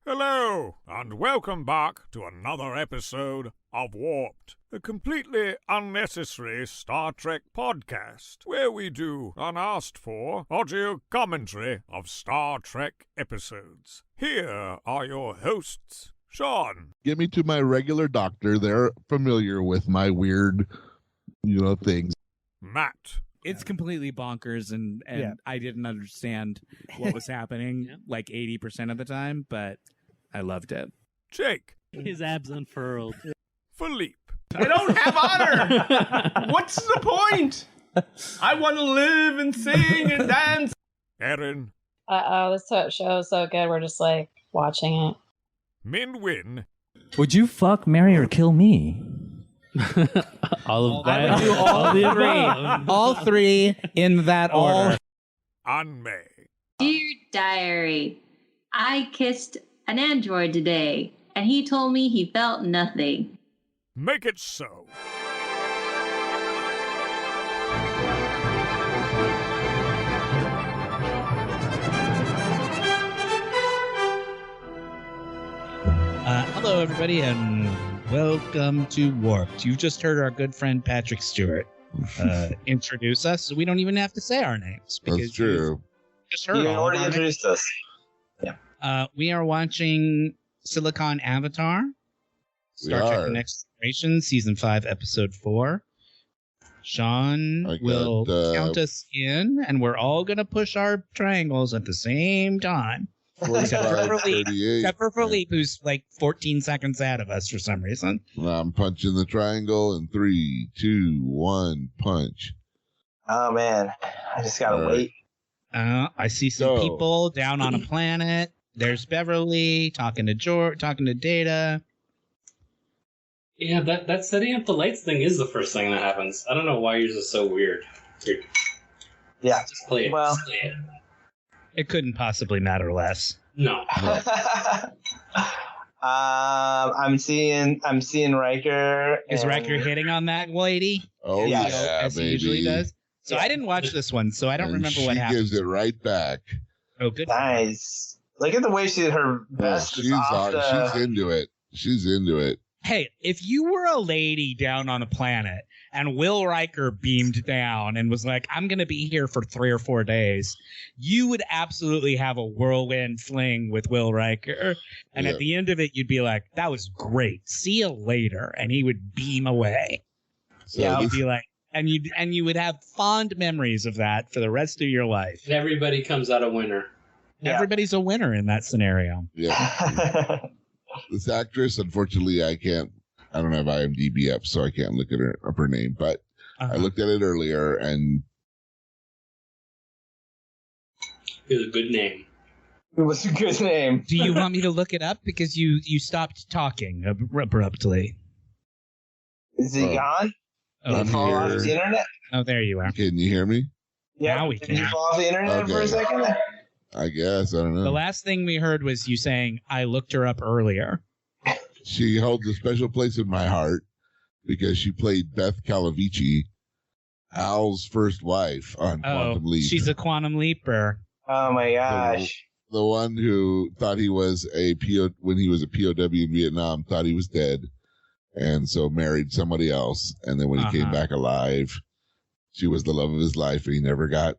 Hello, and welcome back to another episode of Warped, a completely unnecessary Star Trek podcast, where we do unasked-for audio commentary of Star Trek episodes. Here are your hosts, Shawn. Get me to my regular doctor. They're familiar with my weird, things. Matt. It's completely bonkers, and I didn't understand what was happening like 80% of the time, but I loved it. Jake. His abs unfurled. Philippe. I don't have honor! What's the point? I want to live and sing and dance. Erin. This show is so good, we're just like watching it. Min Win. Would you fuck, marry, or kill me? All of I that. would do all three. All three in that order. Anne May. Dear Diary, I kissed an android today, and he told me he felt nothing. Make it so. Hello, everybody, and welcome to Warped. You've just heard our good friend Patrick Stewart introduce us, so we don't even have to say our names. That's true. Just heard You all already of our names. introduced us. We are watching Silicon Avatar, Star Trek The Next Generation, Season 5, Episode 4. Sean will count us in, and we're all going to push our triangles at the same time. Except for Philippe, who's like 14 seconds ahead of us for some reason. I'm punching the triangle in 3, 2, 1, punch. Oh, man. I just got to wait. I see some people down on a planet. There's Beverly talking to George, talking to Data. Yeah, that setting up the lights thing is the first thing that happens. I don't know why yours is so weird. Yeah. Just play it. Well, Just play it. It couldn't possibly matter less. No. I'm seeing Riker. Is Riker hitting on that lady? Oh, Yeah, As he usually does. So I didn't watch this one, so I don't remember what happened. She gives it right back. Oh, good. Nice. Look at the way she did her vest. She's into it. She's into it. Hey, if you were a lady down on a planet and Will Riker beamed down and was like, I'm going to be here for 3 or 4 days, you would absolutely have a whirlwind fling with Will Riker. And at the end of it, you'd be like, that was great. See you later. And he would beam away. So You'd be like, and you would have fond memories of that for the rest of your life. And everybody comes out a winner. Yeah. Everybody's a winner in that scenario. yeah. This actress, unfortunately, I don't have IMDb up, so I can't look at her name, but I looked at it earlier, and It was a good name. It was a good name. Do you want me to look it up? Because you stopped talking abruptly. Is he gone? Did I'm he fall off here. the internet? Oh, there you are. Can you hear me? Yeah. Now we Did he can. fall off the internet for a Okay. second? I guess. I don't know. The last thing we heard was you saying, I looked her up earlier. She holds a special place in my heart because she played Beth Calavici, Al's first wife on Quantum Leap. She's a quantum leaper. Oh my gosh. The one who thought he was when he was a POW in Vietnam, thought he was dead, and so married somebody else. And then when he came back alive, she was the love of his life, and he never got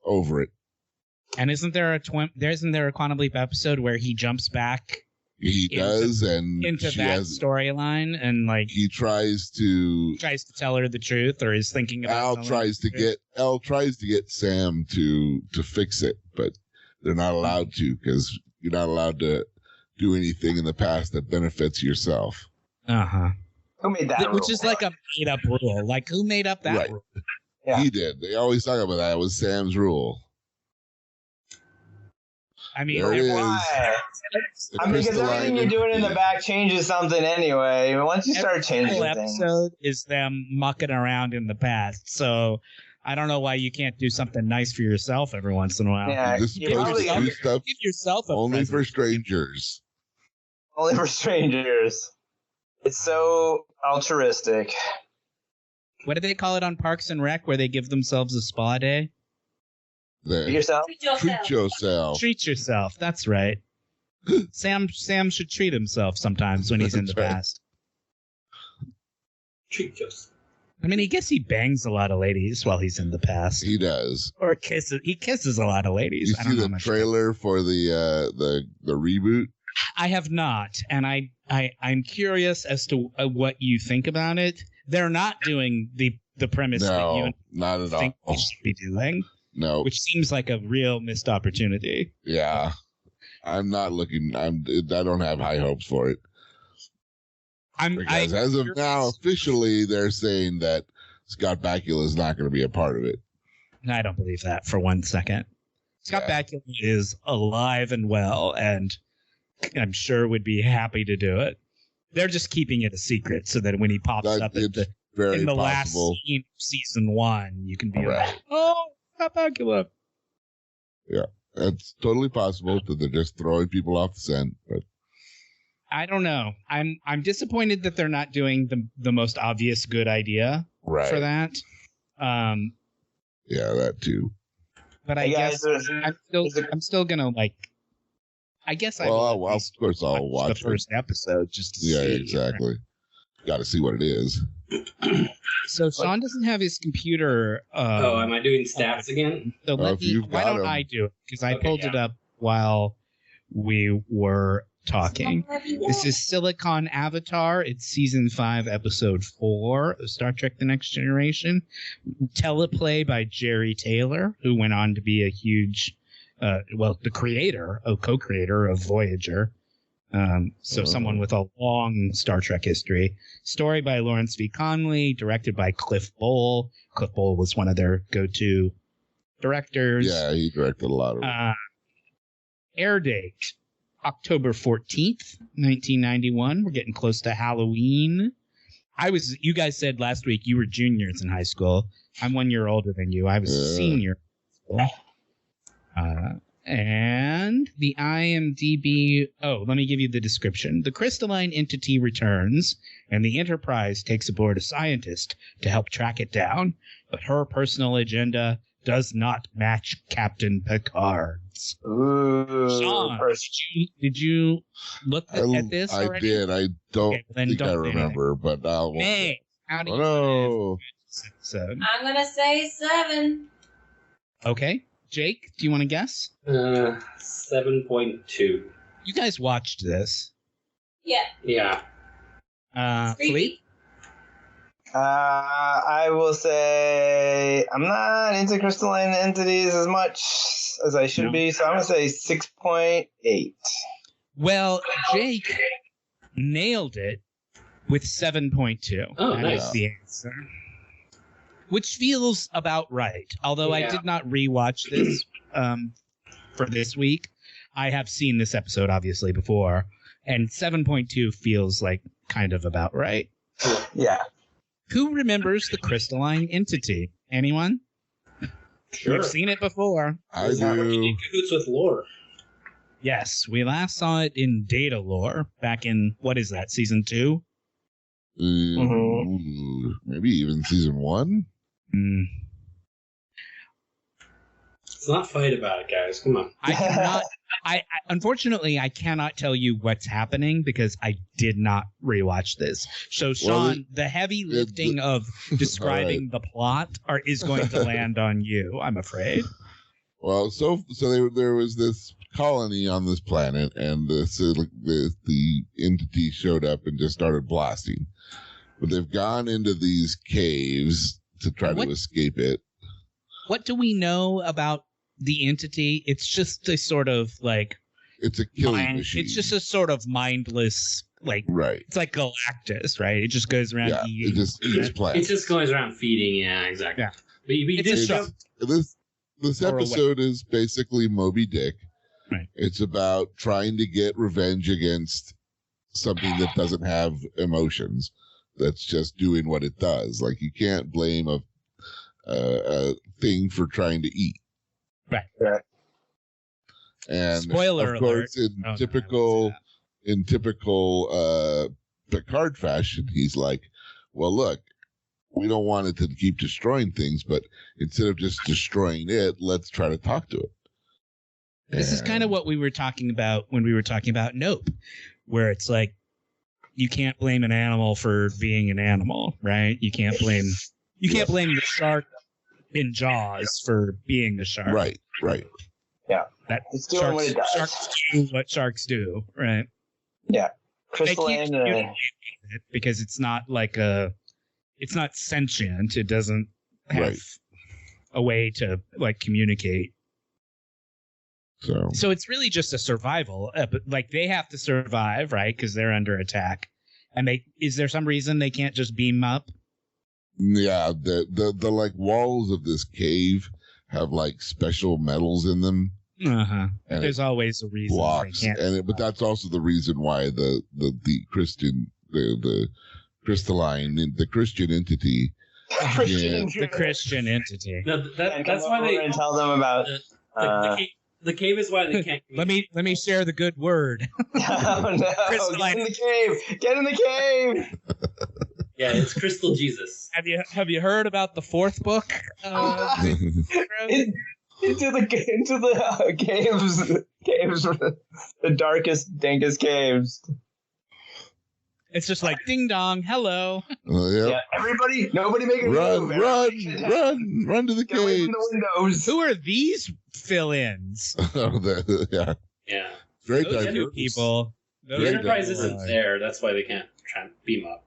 over it. And isn't there a quantum leap episode where he jumps back He does, and into she that has, storyline and like he tries to tell her the truth, or is thinking about Al tries to get Sam to fix it, but they're not allowed to, because you're not allowed to do anything in the past that benefits yourself. Who made that Which rule? is like a made up rule. Like, who made up that Right. rule? Yeah. He did. They always talk about that. It was Sam's rule. I mean, There it is. Why? The I mean, because crystalline everything you're doing in the entity. back changes something anyway. Once you start changing every things. episode is them mucking around in the past. So I don't know why you can't do something nice for yourself every once in a while. Yeah, You're just you're supposed probably to do stuff Give yourself a only present. for strangers. only for strangers. It's so altruistic. What do they call it on Parks and Rec, where they give themselves a spa day? Treat yourself. Treat yourself. That's right. Sam should treat himself sometimes when he's in the past. Treat yourself. I mean, I guess he bangs a lot of ladies while he's in the past. He does. Or kisses. He kisses a lot of ladies. You see the trailer for the reboot? I have not, and I'm curious as to what you think about it. They're not doing the premise that you not at think all. they should be doing. No, which seems like a real missed opportunity. Yeah, I'm not looking. I don't have high hopes for it. Because as of now, officially, they're saying that Scott Bakula is not going to be a part of it. I don't believe that for 1 second. Scott Bakula is alive and well, and I'm sure would be happy to do it. They're just keeping it a secret so that when he pops up in the last scene of season 1, you can be like, "Oh, Scott Bakula." Yeah, it's totally possible that they're just throwing people off the scent, but. I don't know. I'm disappointed that they're not doing the most obvious good idea for that. Yeah, that too. But I guess I'm still gonna like. I guess of course I'll watch the first episode just to see. Yeah, exactly. Got to see what it is. So Shawn doesn't have his computer. Am I doing stats again? So why don't I do it? Because I pulled it up while we were talking. This is Silicon Avatar. It's season 5, episode 4 of Star Trek: The Next Generation. Teleplay by Jerry Taylor, who went on to be a huge, the co-creator of Voyager. So someone with a long Star Trek history. Story by Lawrence V. Conley, directed by Cliff Bole. Cliff Bole was one of their go-to directors. Yeah, he directed a lot of it. Air date, October 14th, 1991. We're getting close to Halloween. You guys said last week you were juniors in high school. I'm 1 year older than you. I was a senior in high school. And the IMDb, let me give you the description. The crystalline entity returns, and the Enterprise takes aboard a scientist to help track it down. But her personal agenda does not match Captain Picard's. Shawn, did you look at this already? I did. I don't think I remember, but I'll... Hey, how do you I'm going to say 7. Okay. Jake, do you want to guess? 7.2. You guys watched this. Yeah. Yeah. Fleet? I will say I'm not into crystalline entities as much as I should be, so I'm going to say 6.8. Well, Jake nailed it with 7.2. Oh, that nice. is the answer. Which feels about right. Although I did not rewatch this for this week. I have seen this episode, obviously, before. And 7.2 feels like kind of about right. Yeah. Who remembers the crystalline entity? Anyone? Sure. We've seen it before. I do. In cahoots with lore. Yes, we last saw it in Data Lore back in, what is that, season 2? Maybe even season 1? Let's not fight about it, guys. Come on. I cannot. Unfortunately, I cannot tell you what's happening because I did not rewatch this. So, Shawn, the heavy lifting of describing the plot is going to land on you, I'm afraid. Well, so there was this colony on this planet, and the entity showed up and just started blasting. But they've gone into these caves to try to escape it. What do we know about the entity? It's just a sort of like... It's a killing machine. It's just a sort of mindless, like... Right. It's like Galactus, right? It just goes around eating. It just eats plants. It just goes around feeding, exactly. Yeah. But you did This episode is basically Moby Dick. Right. It's about trying to get revenge against something that doesn't have emotions. That's just doing what it does. Like, you can't blame a thing for trying to eat. Right. And spoiler of course, alert. in typical Picard fashion, he's like, "Well, look, we don't want it to keep destroying things, but instead of just destroying it, let's try to talk to it. This is kind of what we were talking about when we were talking about Nope, where it's like, you can't blame an animal for being an animal, right? You can't blame the shark in Jaws for being the shark. Right. Yeah. It's doing what it does. Sharks do what sharks do, right? Yeah. They can't communicate with it because it's not it's not sentient. It doesn't have a way to like communicate. So it's really just a survival. But like they have to survive, right? Because they're under attack. And is there some reason they can't just beam up? Yeah, the like walls of this cave have like special metals in them. And there's always a reason blocks, they can't. but that's also the reason why the Christian the Christian entity. The Christian entity. No, that's why they and tell them about the cave is why they can't. let me share the good word. Oh no! Get in the cave! Get in the cave! Yeah, it's Crystal Jesus. Have you heard about the fourth book? Into the caves, the darkest, dankest caves. It's just like ding dong, hello. Yeah, everybody, nobody make a run to the Get away cave. from the windows. Who are these fill-ins? Yeah. Very Those diverse. new people. The Enterprise isn't there. That's why they can't try and beam up.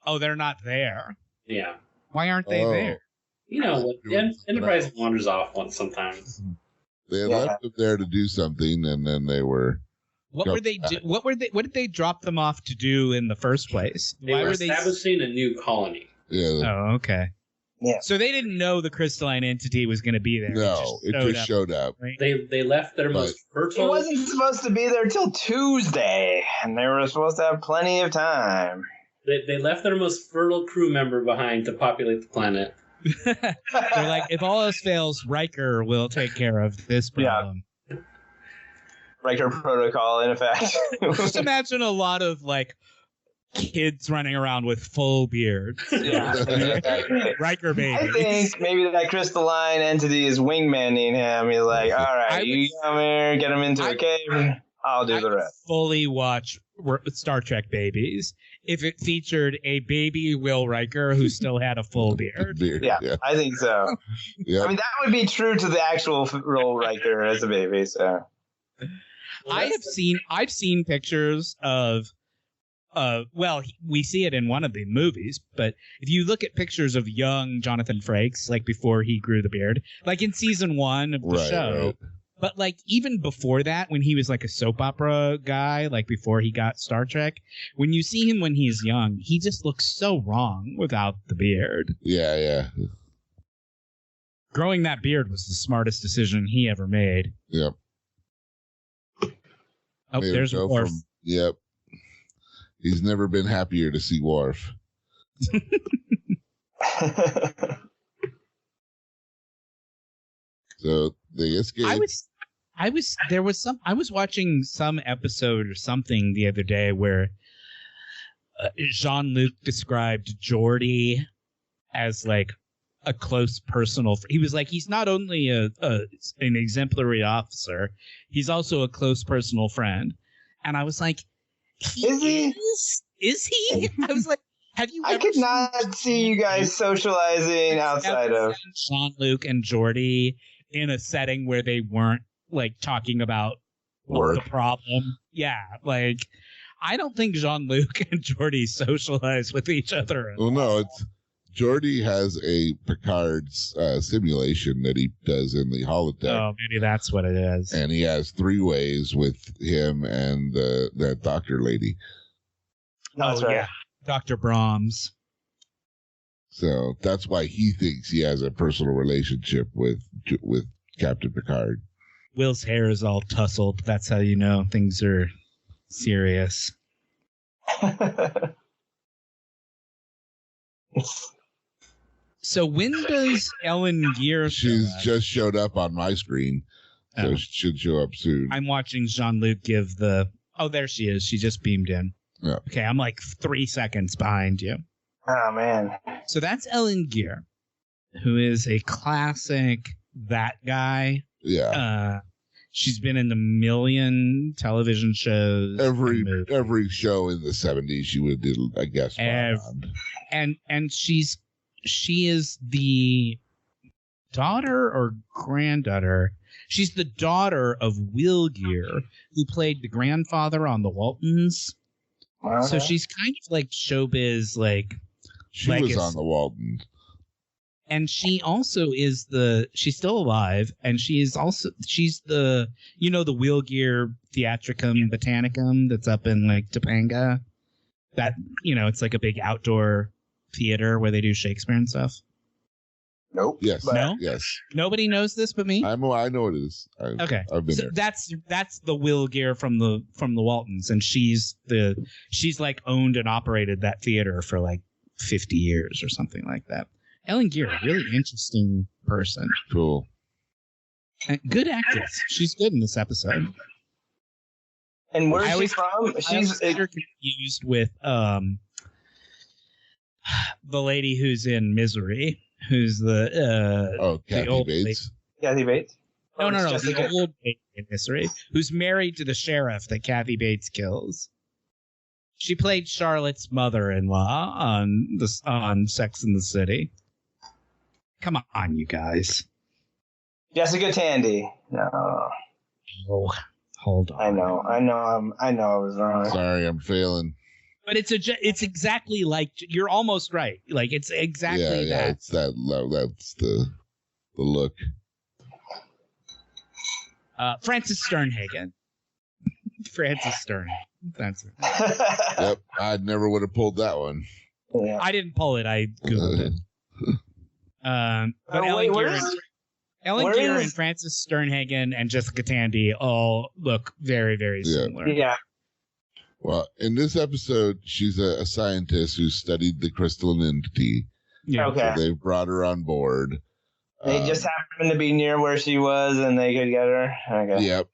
Oh, they're not there. Yeah. Why aren't they there? You know what? The Enterprise wanders off once sometimes. They left them there to do something, and then they were. What were they? What did they drop them off to do in the first place? Why were they establishing a new colony? Yeah. Oh, okay. Yeah. So they didn't know the crystalline entity was going to be there. No, it just showed up. Right? They left their most fertile. It wasn't supposed to be there till Tuesday, and they were supposed to have plenty of time. They left their most fertile crew member behind to populate the planet. They're like, if all else fails, Riker will take care of this problem. Yeah. Riker protocol, in effect. Just imagine a lot of like kids running around with full beards. Yeah. Riker baby. I think maybe that crystalline entity is wingmanning him. He's like, all right, you come here, get him into a cave. I'll do the rest. Fully watch Star Trek Babies if it featured a baby Will Riker who still had a full beard. Yeah, I think so. Yeah. I mean, that would be true to the actual Will Riker as a baby. So, I've seen pictures of. Well, we see it in one of the movies, but if you look at pictures of young Jonathan Frakes, like before he grew the beard, like in season 1 of the show. But like even before that, when he was like a soap opera guy, like before he got Star Trek, when you see him when he's young, he just looks so wrong without the beard. Yeah. Growing that beard was the smartest decision he ever made. Yep. Oh, there's Worf. Yep. He's never been happier to see Worf. So they escaped. I was watching some episode or something the other day where Jean-Luc described Geordi as like a close personal he was like, he's not only an exemplary officer, he's also a close personal friend. And I was like, is he? Is he? I was like, have you I could not see you guys socializing outside of Jean-Luc and Geordi in a setting where they weren't like talking about the problem. Yeah, like I don't think Jean-Luc and Geordi socialize with each other. Well, no, it's Geordi has a Picard's simulation that he does in the holodeck. Oh, maybe that's what it is. And he has 3 ways with him and that doctor lady. That's right. Yeah, Dr. Brahms. So that's why he thinks he has a personal relationship with Captain Picard. Will's hair is all tousled. That's how you know things are serious. So when does Ellen Gear She's just showed up on my screen. So she should show up soon. I'm watching Jean-Luc give the... Oh, there she is. She just beamed in. Yeah. Okay, I'm like 3 seconds behind you. Oh, man. So that's Ellen Gear, who is a classic that guy. Yeah. She's been in a million television shows. Every show in the 70s she would did, I guess. And she is the daughter or granddaughter. She's the daughter of Will Gear, who played the grandfather on the Waltons. Okay. So she's kind of like showbiz, like she was on the Waltons. And she also is she's still alive, and she's the the Will Gear Theatricum Botanicum that's up in like Topanga. That, it's like a big outdoor theater where they do Shakespeare and stuff. Nope. Yes. No? Yes. Nobody knows this but me? I know it is. Okay. I've been there. That's the Will Gear from the Waltons, and she's like owned and operated that theater for like 50 years or something like that. Ellen Gear, really interesting person. Cool. And good actress. She's good in this episode. And where's she from? She's confused with the lady who's in Misery, who's the Kathy old Bates. Lady. Kathy Bates? No, the old lady in Misery, who's married to the sheriff that Kathy Bates kills. She played Charlotte's mother-in-law on Sex and the City. Come on, you guys. Jessica Tandy. No. Oh, hold on. I know. I was wrong. Sorry, I'm failing. But it's exactly like, you're almost right. Like, it's exactly that. Yeah, it's that low. That's the look. Frances Sternhagen. Frances Sternhagen. That's it. Yep, I never would have pulled that one. Yeah. I didn't pull it. I Googled it. But Ellen Gear and Frances Sternhagen and Jessica Tandy all look very, very similar. Yeah. Well, in this episode, she's a scientist who studied the crystalline entity. Yeah. Okay. So they brought her on board. They just happened to be near where she was, and they could get her. Okay. Yep.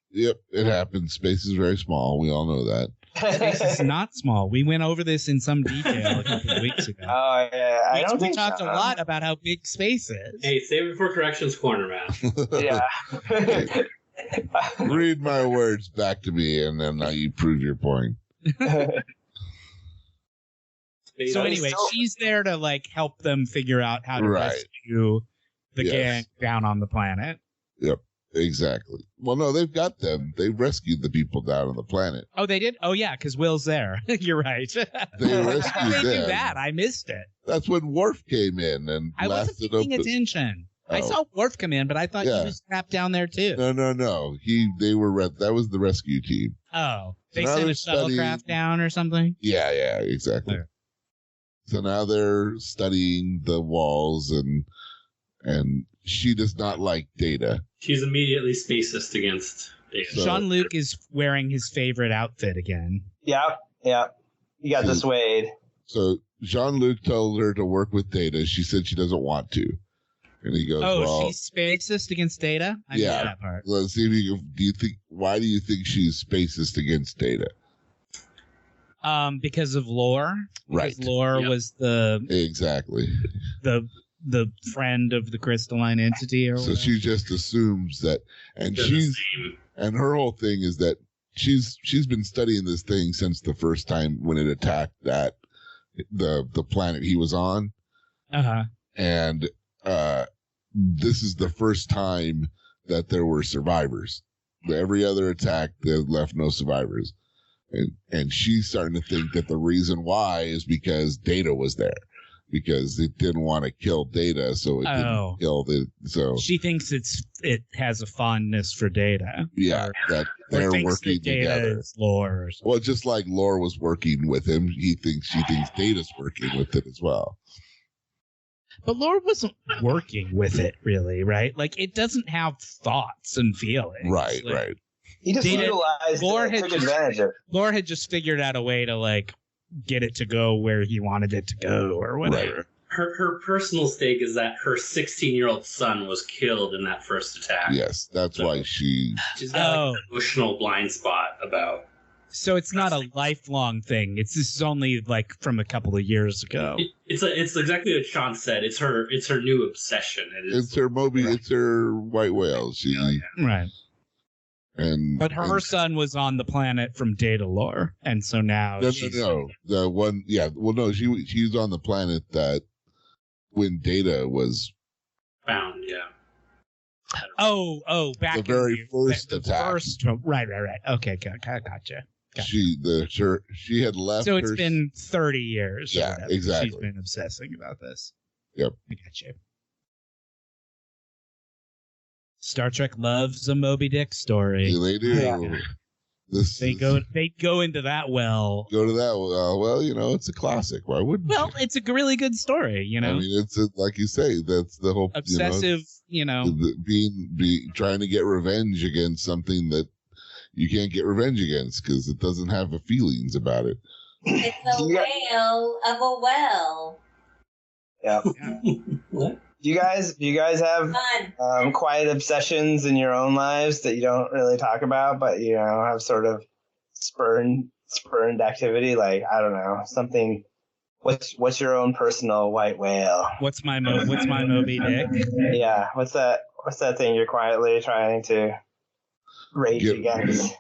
It happens. Space is very small. We all know that. Space is not small. We went over this in some detail a couple of weeks ago. Oh, yeah. We talked a lot about how big space is. Hey, save it for corrections corner, man. Yeah. Read my words back to me, and then you prove your point. So anyway, she's there to like help them figure out how to rescue the gang down on the planet. Yep, exactly. Well, no, they've got them. They've rescued the people down on the planet. Oh, they did? Oh, yeah, because Will's there. You're right. They rescued them. them. Do that? I missed it. That's when Worf came in and I wasn't paying attention. I saw Worf come in, but I thought he was trapped down there too. No. That was the rescue team. Oh, they sent a shuttlecraft down or something? Yeah, exactly. There. So now they're studying the walls, and she does not like Data. She's immediately spacist against Data. So, Sean Luke is wearing his favorite outfit again. Yeah. You got the suede. So Jean-Luc told her to work with Data. She said she doesn't want to. And he goes, she's spacist against Data? I missed that part. Let's see if why do you think she's spacist against Data? Because of Lore. Right. Because Lore was exactly the friend of the crystalline entity, or so whatever. She just assumes that, and her whole thing is that she's been studying this thing since the first time when it attacked the planet he was on. And this is the first time that there were survivors. Every other attack, they left no survivors. And she's starting to think that the reason why is because Data was there, because it didn't want to kill Data, so it didn't kill the. So she thinks it has a fondness for Data. Yeah, that they're working together. Is Lore or something. Well, just like Lore was working with him, she thinks Data's working with it as well. But Lore wasn't working with it, really, right? Like, it doesn't have thoughts and feelings. Right. He just utilized it, took advantage of it. Lore had just figured out a way to, like, get it to go where he wanted it to go or whatever. Right. Her personal stake is that her 16-year-old son was killed in that first attack. Yes, that's why she's got like an emotional blind spot about So it's not a lifelong thing. This is only like from a couple of years ago. It's exactly what Shawn said. It's her new obsession. It's her Moby. It's her white whale. Right. But her son was on the planet from Data lore, and so now no. The one, yeah. Well, no, she's on the planet that when Data was found. Yeah. Back the very first attack. Right. Okay, gotcha. She had left. So it's been 30 years. Yeah, exactly. She's been obsessing about this. Yep. I got you. Star Trek loves a Moby Dick story. Yeah, they do. Yeah. They go into that well. Go to that well. Well, it's a classic. Why wouldn't? Well, it's a really good story. I mean, it's like you say. That's the whole obsessive. Being trying to get revenge against something that you can't get revenge against because it doesn't have the feelings about it. It's a whale of a well. Yeah. What? Do you guys have quiet obsessions in your own lives that you don't really talk about, but have sort of spurned activity? Like, I don't know, something. What's your own personal white whale? What's my Moby Dick? Yeah. What's that thing you're quietly trying to rage against?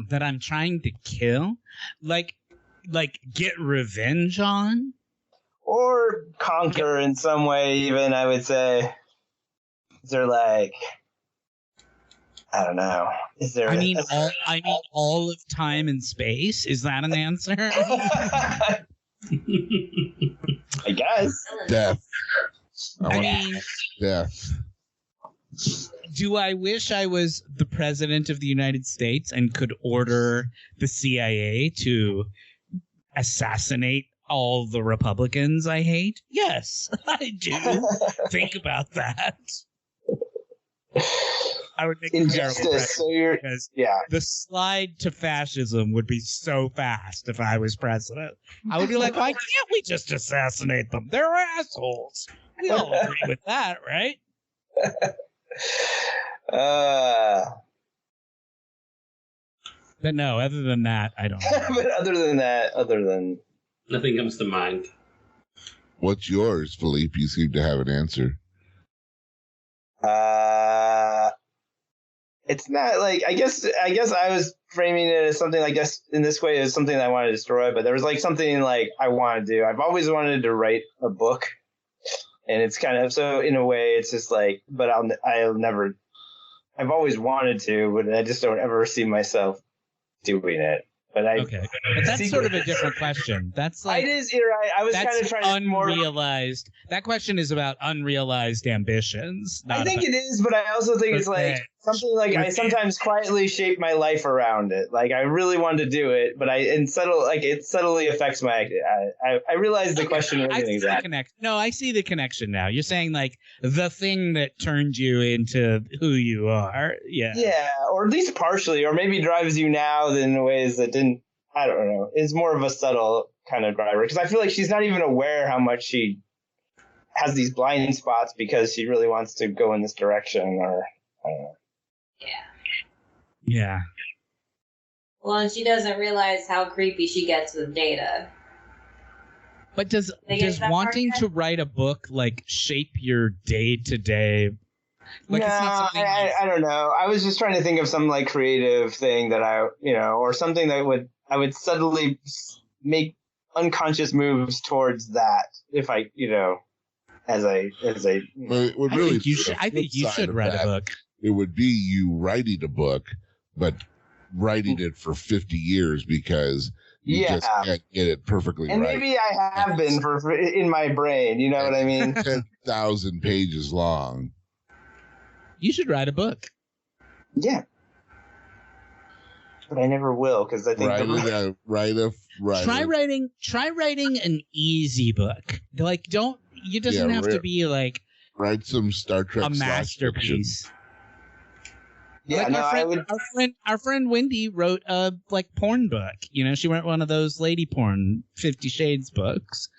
That I'm trying to kill, like get revenge on. Or conquer in some way, even, I would say. Is there I don't know. Is there? I mean all of time and space. Is that an answer? I guess. Death. Death. Do I wish I was the president of the United States and could order the CIA to assassinate all the Republicans I hate? Yes, I do. Think about that. I would make a terrible president because the slide to fascism would be so fast if I was president. I would be like, why can't we just assassinate them? They're assholes. We all agree with that, right? But no, other than that, I don't know. But other than nothing comes to mind. What's yours, Philippe? You seem to have an answer. It's not I guess I was framing it as something, I guess in this way as something I want to destroy, but there was something I want to do. I've always wanted to write a book, and it's kind of, so in a way it's just but I'll never, I've always wanted to, but I just don't ever see myself doing it. But that's sort of a different question. That's it is. You're right. I was kind of trying to unrealized. That question is about unrealized ambitions. I think it is, but I also think it's something I sometimes quietly shape my life around it. I really wanted to do it, but it subtly affects my. I realize the question wasn't exact. No, I see the connection now. You're saying the thing that turned you into who you are. Yeah. Yeah, or at least partially, or maybe drives you now in ways that didn't. I don't know. It's more of a subtle kind of driver, because I feel like she's not even aware how much she has these blind spots because she really wants to go in this direction, or I don't know. Yeah. Well, and she doesn't realize how creepy she gets with Data. But does wanting to write a book shape your day to day? No, I don't know. I was just trying to think of some creative thing that or something that I would subtly make unconscious moves towards that if I, as I. I think you should write a book. It would be you writing a book, but writing it for 50 years because you just can't get it perfectly and right. And maybe I have been in my brain. You know what I mean? 10,000 pages long. You should write a book. Yeah. But I never will, because I think Try writing an easy book. You doesn't have to be write some Star Trek a masterpiece. Yeah, our friend Wendy wrote a porn book. She wrote one of those lady porn 50 Shades books,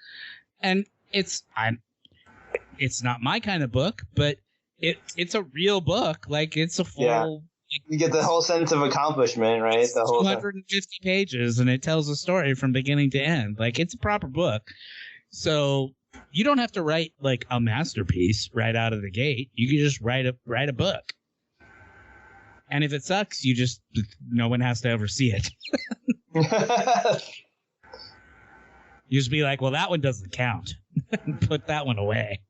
and it's not my kind of book, but it's a real book. It's a full You get the whole sense of accomplishment, right? The whole 250 pages, and it tells a story from beginning to end. Like, it's a proper book. So you don't have to write like a masterpiece right out of the gate. You can just write a book. And if it sucks, no one has to ever see it. You just be like, well, that one doesn't count. Put that one away.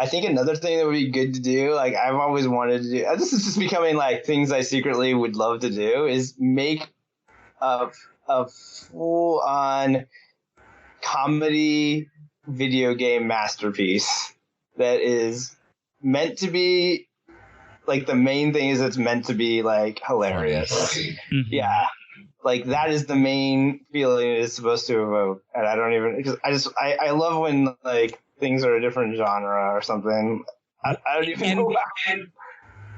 I think another thing that would be good to do, like I've always wanted to do, this is just becoming like things I secretly would love to do, is make a full-on comedy video game masterpiece that is meant to be, like the main thing is it's meant to be like hilarious. Mm-hmm. Yeah. Like that is the main feeling it is supposed to evoke. And I don't even, because I love when like things are a different genre or something. I don't even know why.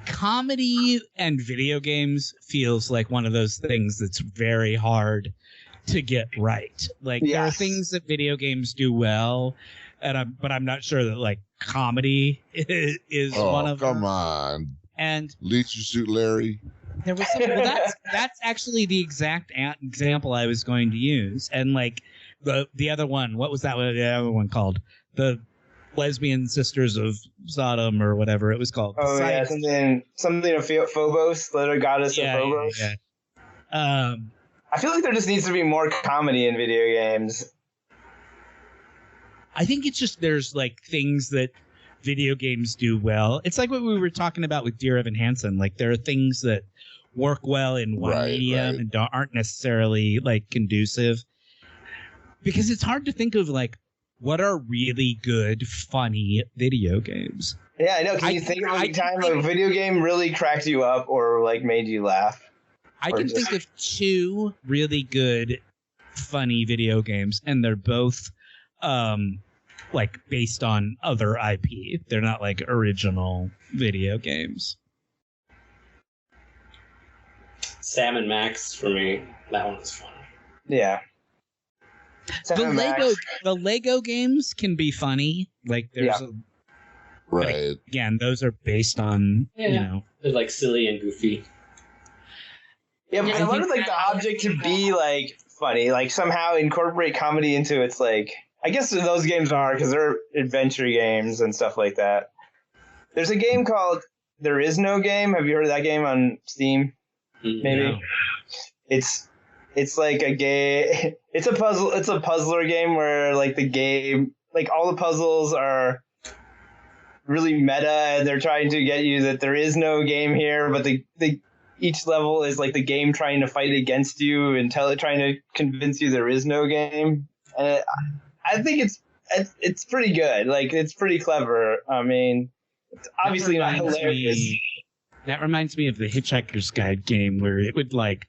Comedy and video games feels like one of those things that's very hard to get right. Like there are things that video games do well, but I'm not sure that like comedy is one of them. Come on. And Leisure Suit Larry. There was that's actually the exact example I was going to use. And like the other one, what was that one? The other one called? The Lesbian Sisters of Sodom or whatever it was called. Oh yeah, something of Phobos, the goddess of Phobos. Yeah. I feel like there just needs to be more comedy in video games. I think it's just there's like things that video games do well. It's like what we were talking about with Dear Evan Hansen. Like there are things that work well in one medium and aren't necessarily like conducive. Because it's hard to think of like what are really good, funny video games. Yeah, I know. Can you think of a time a video game really cracked you up or like made you laugh? I can think of two really good, funny video games, and they're both like based on other IP. They're not like original video games. Sam and Max for me. That one was fun. Yeah. The Lego games can be funny. Like there's right. Again, those are based on they're like silly and goofy. Yeah, but I wanted like the object to be like funny, like somehow incorporate comedy into its like. I guess those games are because they're adventure games and stuff like that. There's a game called There Is No Game. Have you heard of that game on Steam? Maybe. No. It's like a game. It's a puzzle. It's a puzzler game where like the game, like all the puzzles are really meta, and they're trying to get you that there is no game here, but each level is like the game trying to fight against you and trying to convince you there is no game. And I think it's pretty good. Like it's pretty clever. I mean, it's obviously not hilarious. That reminds me of the Hitchhiker's Guide game where it would like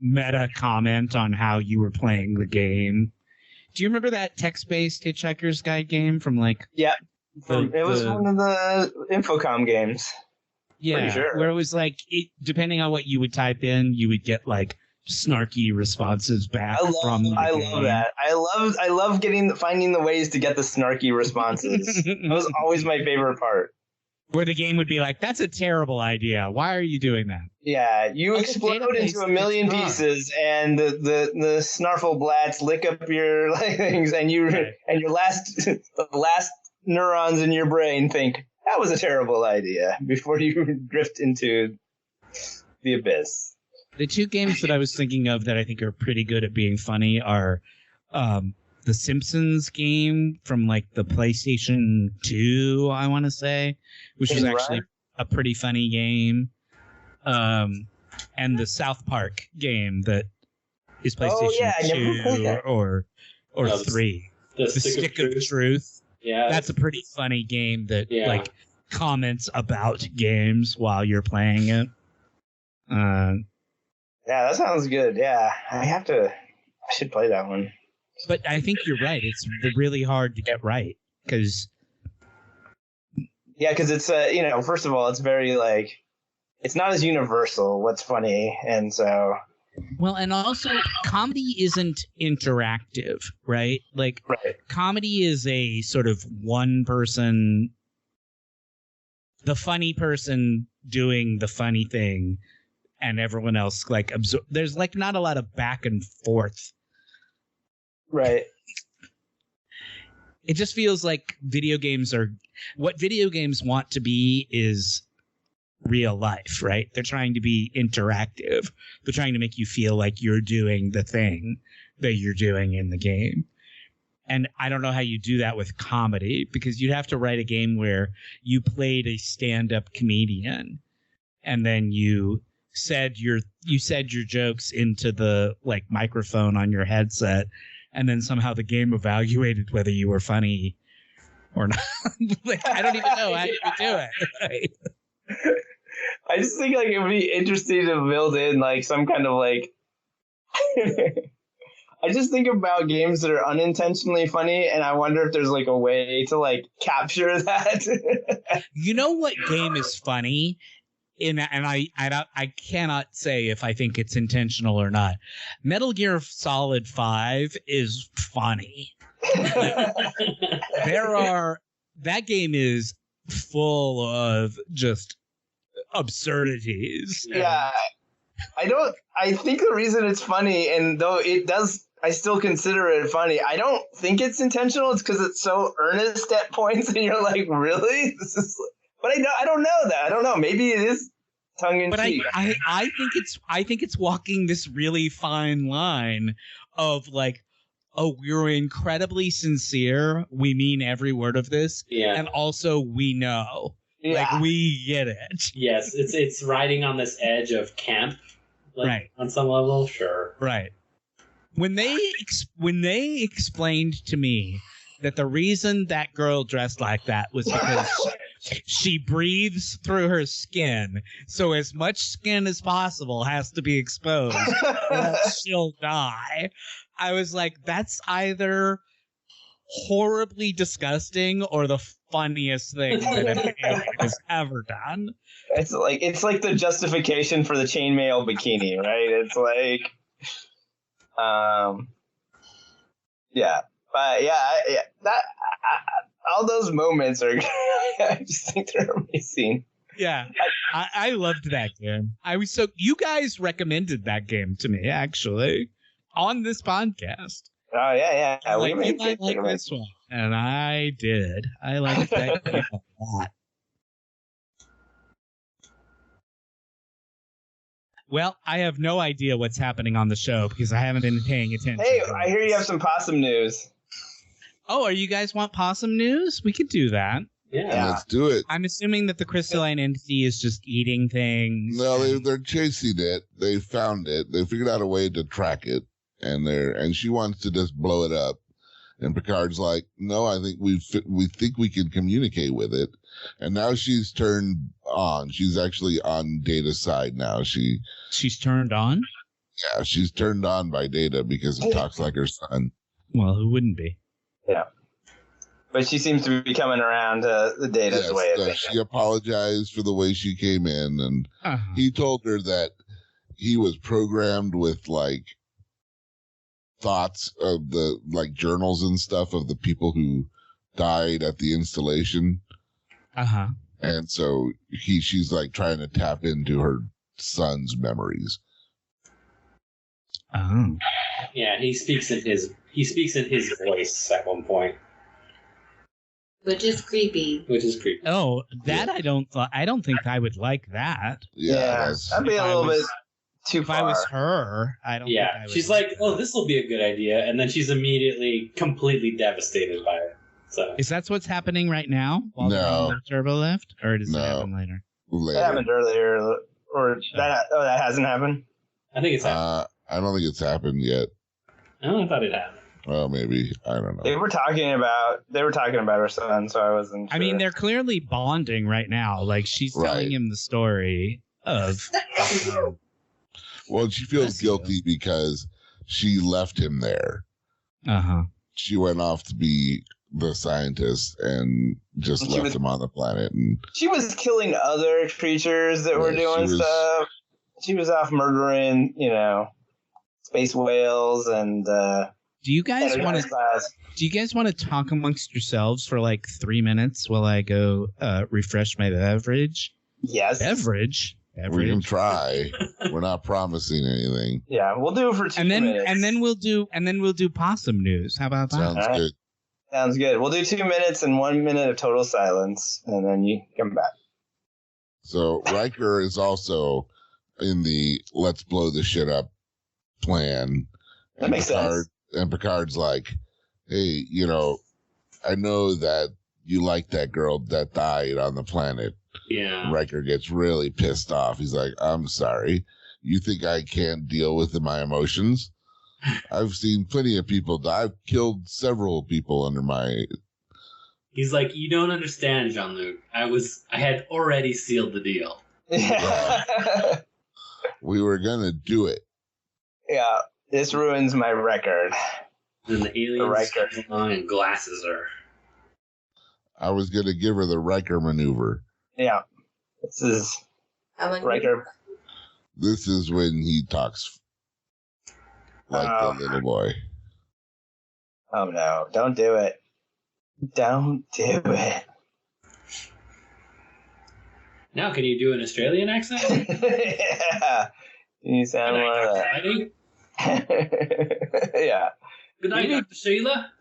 meta comment on how you were playing the game. Do you remember that text-based Hitchhiker's Guide game from like? Yeah, it was one of the Infocom games. Yeah, sure. Where it was like, depending on what you would type in, you would get like snarky responses back from the game. I love that. I love finding the ways to get the snarky responses. That was always my favorite part. Where the game would be like, that's a terrible idea. Why are you doing that? Yeah, you explode into a million pieces, and the Snarfleblats lick up your things, and the last neurons in your brain think that was a terrible idea before you drift into the abyss. The two games that I was thinking of that I think are pretty good at being funny are the Simpsons game from like the PlayStation 2, I want to say, which was actually a pretty funny game. And the South Park game that is PlayStation 2 or 3. The Stick of Truth. Yeah, that's a pretty funny game that like comments about games while you're playing it. Yeah, that sounds good. Yeah, I should play that one. But I think you're right. It's really hard to get right because it's first of all, it's very like it's not as universal what's funny, and so and also comedy isn't interactive, right? Like, comedy is a sort of one person the funny person doing the funny thing and everyone else like absorb. There's like not a lot of back and forth. Right. It just feels like video games are what video games want to be is real life, right? They're trying to be interactive. They're trying to make you feel like you're doing the thing that you're doing in the game. And I don't know how you do that with comedy, because you'd have to write a game where you played a stand-up comedian and then you said your jokes into the like microphone on your headset, and then somehow the game evaluated whether you were funny or not. Like, I don't even know how you do it. Right? I just think like it would be interesting to build in like some kind of like I just think about games that are unintentionally funny, and I wonder if there's like a way to like capture that. You know what game is funny? I cannot say if I think it's intentional or not. Metal Gear Solid 5 is funny. That game is full of just absurdities. Yeah. I think the reason it's funny, and though it does, I still consider it funny. I don't think it's intentional. It's because it's so earnest at points, and you're like, really? This is. But I don't know that. I don't know. Maybe it is tongue in cheek. But I think it's walking this really fine line of like, oh, we're incredibly sincere. We mean every word of this. Yeah. And also we know. Yeah. Like we get it. Yes, it's riding on this edge of camp. Like, right. On some level, sure. Right. When they explained to me that the reason that girl dressed like that was because she breathes through her skin, so as much skin as possible has to be exposed, or she'll die. I was like, that's either horribly disgusting or the funniest thing that anyone has ever done. It's like the justification for the chainmail bikini, right? It's like, yeah, but yeah, that all those moments are. I just think they're amazing. Yeah, I loved that game. You guys recommended that game to me actually on this podcast. Oh yeah. Like, you might like this one, and I did. I liked that game a lot. Well, I have no idea what's happening on the show because I haven't been paying attention. Hey, I hear you have some possum news. Oh, are you guys want possum news? We could do that. Yeah. Let's do it. I'm assuming that the crystalline entity is just eating things. No, they're chasing it. They found it. They figured out a way to track it, and she wants to just blow it up. And Picard's like, no, I think we think we can communicate with it. And now she's turned on. She's actually on Data's side now. She's turned on? Yeah, she's turned on by Data because he talks like her son. Well, who wouldn't be? Yeah. But she seems to be coming around to the Data's way of thinking. She apologized for the way she came in, and he told her that he was programmed with like thoughts of the like journals and stuff of the people who died at the installation. And so she's like trying to tap into her son's memories. Oh. Yeah, he speaks in his voice at one point. Which is creepy. Oh, that I don't think I would like that. Yeah, that'd be a little bit too far. If I was her, I don't think I would. She's like, oh, this will be a good idea, and then she's immediately completely devastated by it. So is that what's happening right now? While they're on the turbo lift, or does it happen later? It happened earlier, or that hasn't happened. I think it's happened. I don't think it's happened yet. Oh, I thought it happened. Well, maybe. I don't know. They were talking about her son, so I wasn't sure. I mean, they're clearly bonding right now. Like, she's telling him the story of... Well, she feels guilty because she left him there. She went off to be the scientist and just left him on the planet. And she was killing other creatures that were doing stuff. She was off murdering, space whales and... Do you guys want to? Do you guys want to talk amongst yourselves for like 3 minutes while I go refresh my beverage? Yes. Beverage. We can try. We're not promising anything. Yeah, we'll do it for 2 minutes. And then we'll do possum news. How about that? Sounds good. Sounds good. We'll do 2 minutes and 1 minute of total silence, and then you come back. So Riker is also in the let's blow the shit up plan. That makes sense. And Picard's like, hey, you know, I know that you like that girl that died on the planet. Yeah. Riker gets really pissed off. He's like, I'm sorry. You think I can't deal with my emotions? I've seen plenty of people die. I've killed several people under my... He's like, you don't understand, Jean-Luc. I had already sealed the deal. Yeah. We were going to do it. Yeah. This ruins my record. Then the aliens come along and glasses her. I was going to give her the Riker maneuver. Yeah. This is Riker. This is when he talks like the little boy. Oh, no. Don't do it. Don't do it. Now, can you do an Australian accent? Yeah. You sound like that. Yeah. Good night, Dr. Sheila.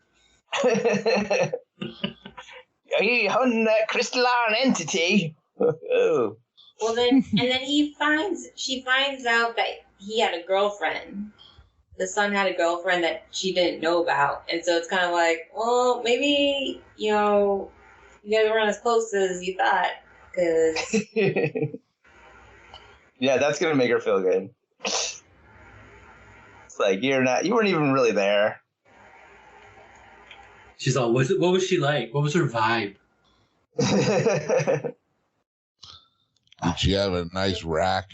Are you hunting that crystalline entity? Oh. Well, then she finds out that he had a girlfriend. The son had a girlfriend that she didn't know about. And so it's kind of like, well, maybe, you know, you guys weren't as close as you thought. Because... Yeah, that's going to make her feel good. It's like, you weren't even really there. She's all, what was she like? What was her vibe? Did she have a nice rack?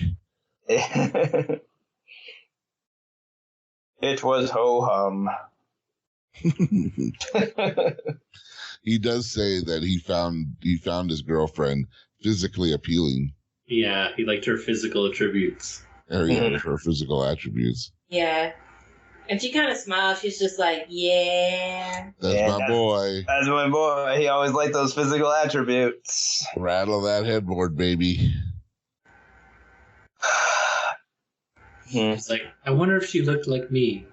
It was ho-hum. He does say that he found his girlfriend physically appealing. Yeah, he liked her physical attributes. Her physical attributes. Yeah. And she kind of smiles. She's just like, yeah. That's my boy. That's my boy. He always liked those physical attributes. Rattle that headboard, baby. It's like, I wonder if she looked like me.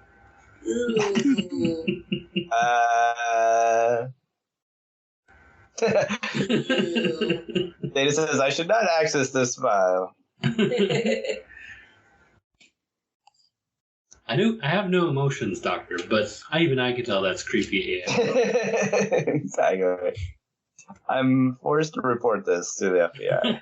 Data says, I should not access this file. I have no emotions, Doctor, but even I can tell that's creepy AF. Exactly. I'm forced to report this to the FBI.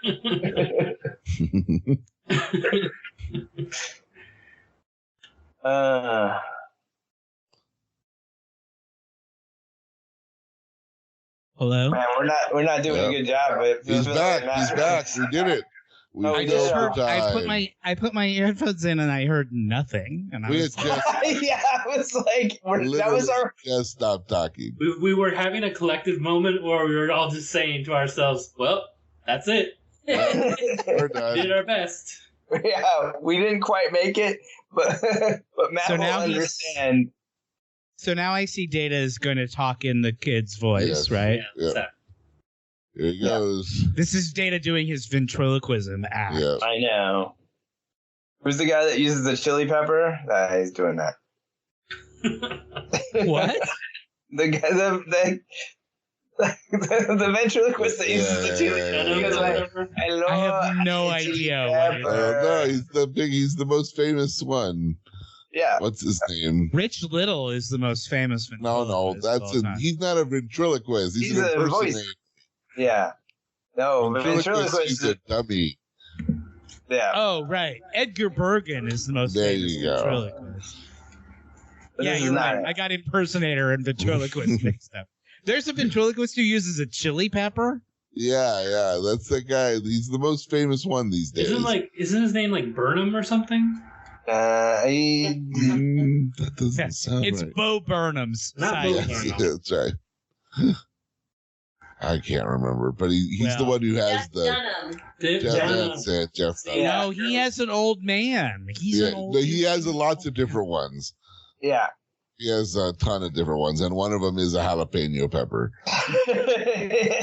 Hello? Man, we're not doing a good job. But He's back. He's back. We did it. I put my earphones in and I heard nothing. And I was yeah, I was like, that was our just stop talking. We were having a collective moment where we were all just saying to ourselves, "Well, that's it. We're done. We did our best." Yeah, we didn't quite make it, but Matt will understand. So now I see Data is going to talk in the kid's voice, right? Yeah. Here he goes. This is Data doing his ventriloquism act. Yeah. I know. Who's the guy that uses the chili pepper? He's doing that. What? The guy, the ventriloquist that uses the chili pepper. I have no idea. No, he's the most famous one. Yeah. What's his name? Rich Little is the most famous ventriloquist. He's not a ventriloquist. He's an a impersonator. voice. Yeah. No, ventriloquist is a dummy. Yeah. Oh, right. Edgar Bergen is the most famous ventriloquist. Yeah, you're right. I got impersonator and ventriloquist mixed up. There's a ventriloquist who uses a chili pepper? Yeah. That's the guy. He's the most famous one these days. Isn't his name like Burnham or something? That doesn't sound it's right. Bo Burnham's. That's right. I can't remember, but he's the one who has Jeff Dunham. No, he has an old man. He has lots of different ones. Yeah. He has a ton of different ones, and one of them is a jalapeno pepper.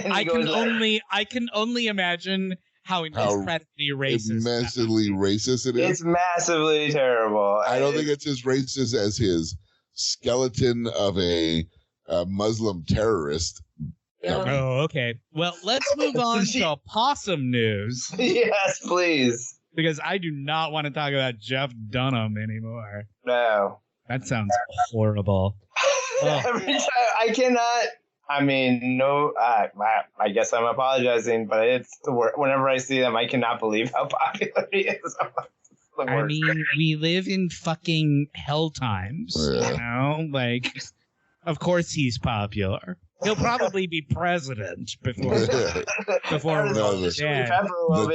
I can only imagine how incredibly racist. Massively racist it is. It's massively terrible. I don't think it's as racist as his skeleton of a Muslim terrorist. Oh, okay. Well, let's move on to Opossum news. Yes, please. Because I do not want to talk about Jeff Dunham anymore. No. That sounds horrible. Every time I cannot. I mean, no. I guess I'm apologizing, but it's the worst. Whenever I see them, I cannot believe how popular he is. I mean, we live in fucking hell times. You know, like, of course he's popular. He'll probably be president before the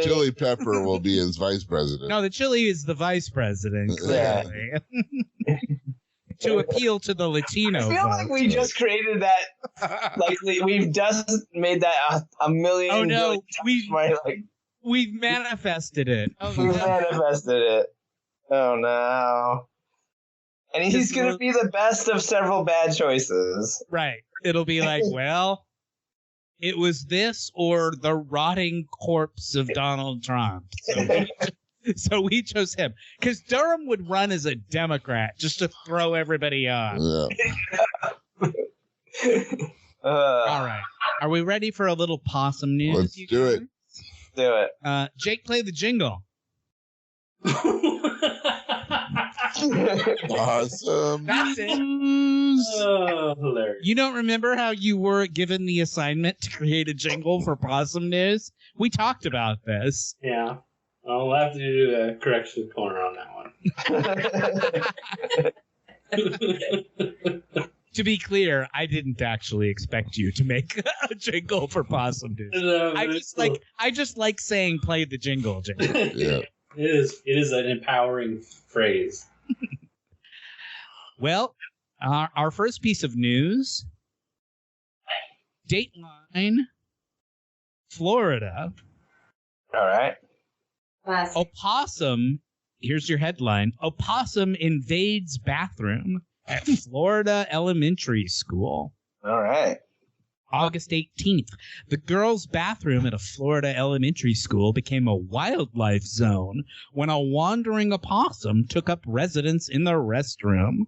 chili pepper will be his vice president. No, the chili is the vice president, clearly. To appeal to the Latino I feel like we just created that. Like we've just made that a million. Oh no, we've manifested it. Manifested it. Oh no. And he's going to be the best of several bad choices. Right. It'll be like, well, it was this or the rotting corpse of Donald Trump. So we chose him. Because Durham would run as a Democrat just to throw everybody off. All right. Are we ready for a little possum news? Let's do it. Do it. Jake, play the jingle. Awesome. That's it. Oh, hilarious. You don't remember how you were given the assignment to create a jingle for Possum News? We talked about this. Yeah. I'll have to do a correction corner on that one. To be clear, I didn't actually expect you to make a jingle for Possum News. No, I just like saying play the jingle. Yeah. It is an empowering phrase. Well, our first piece of news, Dateline, Florida. All right. Opossum, here's your headline. Opossum invades bathroom at Florida elementary school. All right. August 18th, the girls' bathroom at a Florida elementary school became a wildlife zone when a wandering opossum took up residence in the restroom.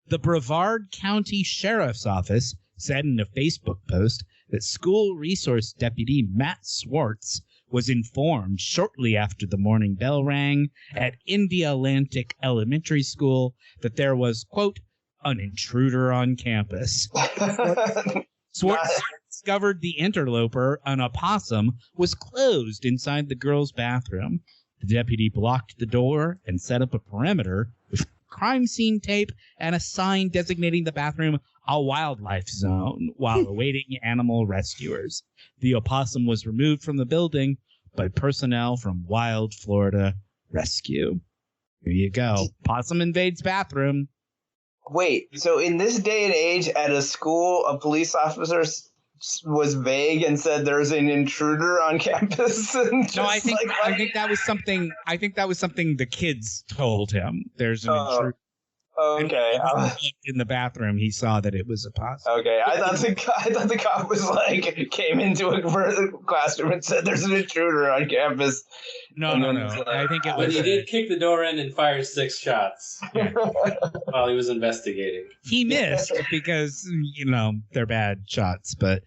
The Brevard County Sheriff's Office said in a Facebook post that school resource deputy Matt Swartz was informed shortly after the morning bell rang at India Atlantic Elementary School that there was, quote, an intruder on campus. Swartz discovered the interloper, an opossum, was closed inside the girls' bathroom. The deputy blocked the door and set up a perimeter with crime scene tape and a sign designating the bathroom a wildlife zone while awaiting animal rescuers. The opossum was removed from the building by personnel from Wild Florida Rescue. Here you go. Possum invades bathroom. Wait, so in this day and age at a school, a police officer was vague and said there's an intruder on campus? No, I think that was something the kids told him. There's an intruder. Okay. In the bathroom, he saw that it was a possum. Okay, I thought the cop was like came into a classroom and said there's an intruder on campus. No. I think it was. But he did kick the door in and fire 6 shots while he was investigating. He missed because they're bad shots. But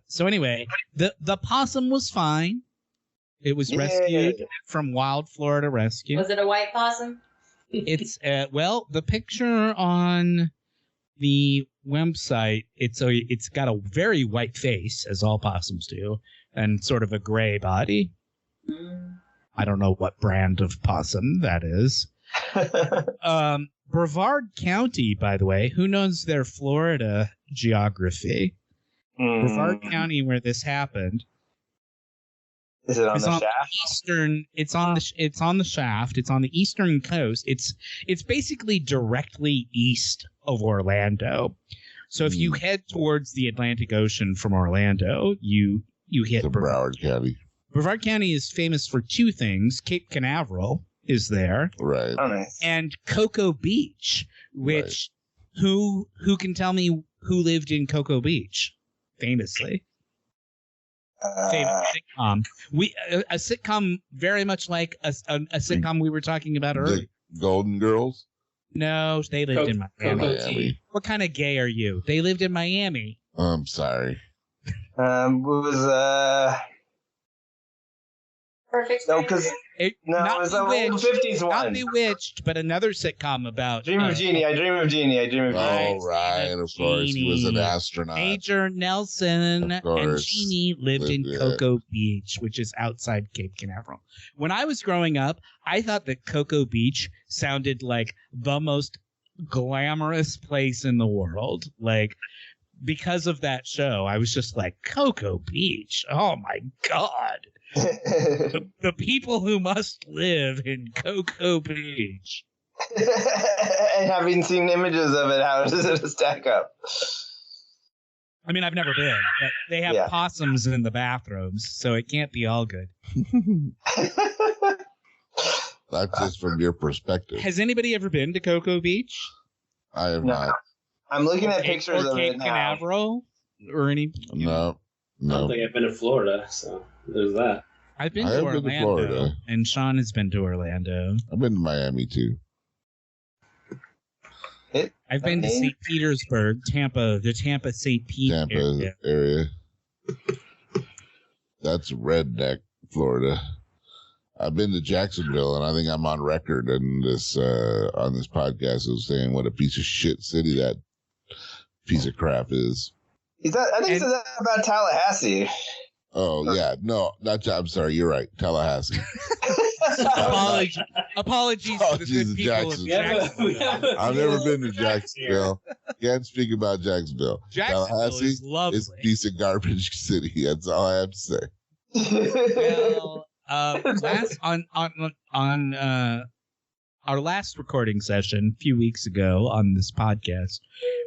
so anyway, the possum was fine. It was rescued from Wild Florida Rescue. Was it a white possum? It's the picture on the website. It's got a very white face, as all possums do, and sort of a gray body. I don't know what brand of possum that is. Brevard County, by the way, who knows their Florida geography? Brevard County, where this happened. Is it on the shaft? It's on the shaft. It's on the eastern coast. It's basically directly east of Orlando. So if you head towards the Atlantic Ocean from Orlando, you hit Brevard County. Brevard County is famous for 2 things. Cape Canaveral is there. Right. Oh, nice. And Cocoa Beach, which Who can tell me who lived in Cocoa Beach? Famously. Favorite sitcom. A sitcom very much like a sitcom we were talking about earlier. Golden Girls? No, they lived in Miami. What kind of gay are you? They lived in Miami. I'm sorry. Perfect. No, because Stranger? it was an old 50s one. Not Bewitched, but another sitcom about Dream of Jeannie. I Dream of Jeannie. I Dream of Jeannie. Oh, right. Of course. He was an astronaut. Major Nelson and Jeannie lived in Cocoa Beach, which is outside Cape Canaveral. When I was growing up, I thought that Cocoa Beach sounded like the most glamorous place in the world. Like, because of that show, I was just like, Cocoa Beach. Oh, my God. the people who must live in Cocoa Beach. And having seen images of it, how does it stack up? I mean, I've never been, but they have possums in the bathrooms, so it can't be all good. That's just from your perspective. Has anybody ever been to Cocoa Beach? I have not. I'm looking at pictures of Cape it now. Canaveral or any. No. I don't think I've been to Florida, so there's that. I've been to Orlando, and Shawn has been to Orlando. I've been to Miami too. I've been to St. Petersburg, Tampa, the Tampa St. Pete area. That's redneck Florida. I've been to Jacksonville, and I think I'm on record in this on this podcast of saying what a piece of shit city that piece of crap is. I think he said that about Tallahassee. Oh yeah, no, I'm sorry. You're right, Tallahassee. Apologies to the good people of Jacksonville. I've never been to Jacksonville. Can't speak about Jacksonville. Tallahassee is lovely. It's a piece of garbage city. That's all I have to say. Well, last on our last recording session a few weeks ago on this podcast,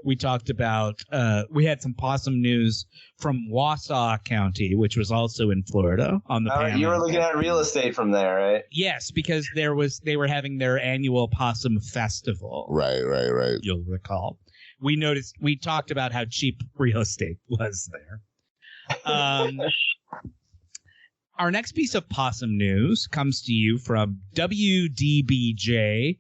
we talked about we had some possum news from Wausau County, which was also in Florida on the panel. You were looking at real estate from there, right? Yes, because they were having their annual possum festival. Right. You'll recall. We talked about how cheap real estate was there. Our next piece of possum news comes to you from WDBJ,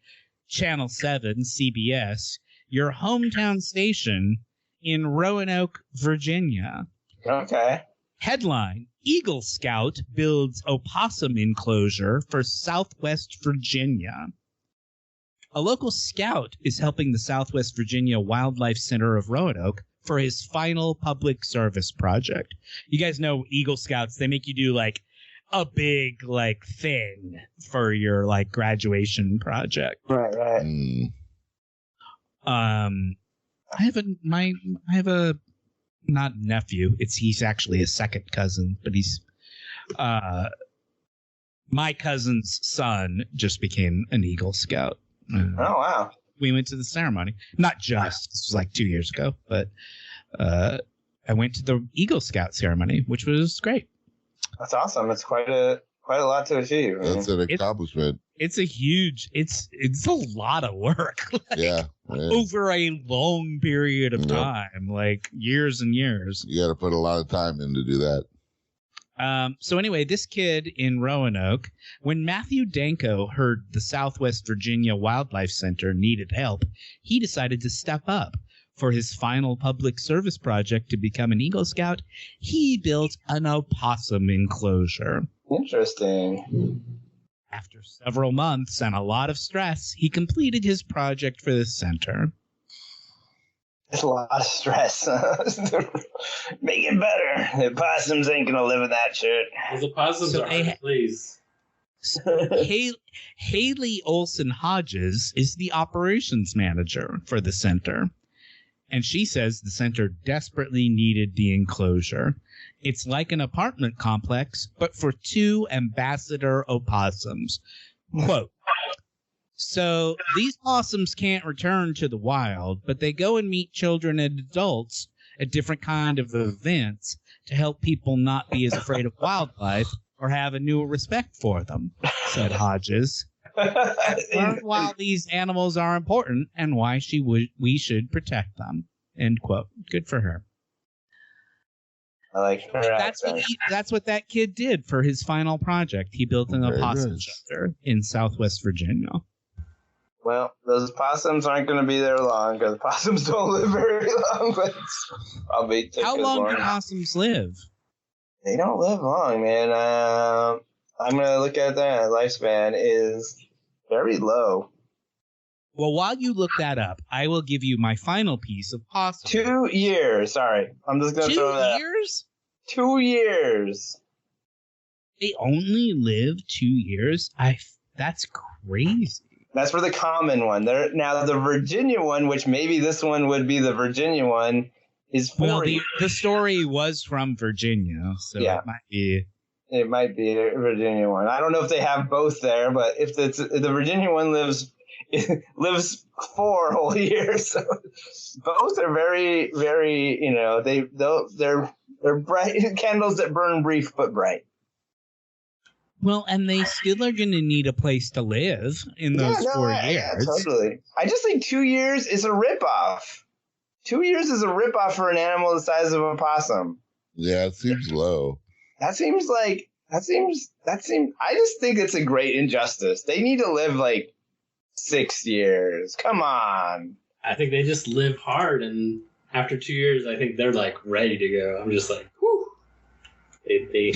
Channel 7, CBS, your hometown station in Roanoke, Virginia. Okay. Headline, Eagle Scout builds opossum enclosure for Southwest Virginia. A local scout is helping the Southwest Virginia Wildlife Center of Roanoke for his final public service project. You guys know Eagle Scouts, they make you do like a big like thing for your like graduation project. Right. I have a not nephew. He's actually a second cousin, but he's my cousin's son just became an Eagle Scout. Oh wow. We went to the ceremony. Not just, this was like 2 years ago, but I went to the Eagle Scout ceremony, which was great. That's awesome. It's quite a lot to achieve. That's an accomplishment. It's a lot of work. Yeah. Over a long period of time, like years and years. You got to put a lot of time in to do that. So anyway, this kid in Roanoke, when Matthew Danko heard the Southwest Virginia Wildlife Center needed help, he decided to step up. For his final public service project to become an Eagle Scout, he built an opossum enclosure. Interesting. After several months and a lot of stress, he completed his project for the center. It's a lot of stress. Make it better. The opossums ain't gonna live in that shit. The opossums are please. Haley Olson Hodges is the operations manager for the center. And she says the center desperately needed the enclosure. It's like an apartment complex, but for 2 ambassador opossums. Quote, so these possums can't return to the wild, but they go and meet children and adults at different kind of events to help people not be as afraid of wildlife or have a new respect for them, said Hodges. Learn why these animals are important and why we should protect them. End quote. Good for her. I like her accent. That's what that kid did for his final project. He built an opossum shelter in Southwest Virginia. Well, those possums aren't going to be there long because possums don't live very long. But probably how long do possums live? They don't live long, man. I'm going to look at that. Lifespan is very low. Well, while you look that up, I will give you my final piece of possum. 2 years. Sorry. I'm just going to throw that. 2 years? 2 years. They only live 2 years? That's crazy. That's for the common one. Now, the Virginia one, which maybe this one would be the Virginia one, is 4 Well, years. the story was from Virginia, so Yeah. it might be... It might be a Virginia one. I don't know if they have both there, but if the Virginia one lives 4 whole years, so both are very, very, they're bright candles that burn brief but bright. Well, and they still are going to need a place to live in those 4 years. Yeah, totally. I just think 2 years is a ripoff. 2 years is a ripoff for an animal the size of a possum. Yeah, it seems low. I just think it's a great injustice. They need to live like 6 years. Come on. I think they just live hard, and after 2 years, I think they're like ready to go. I'm just like, whew. They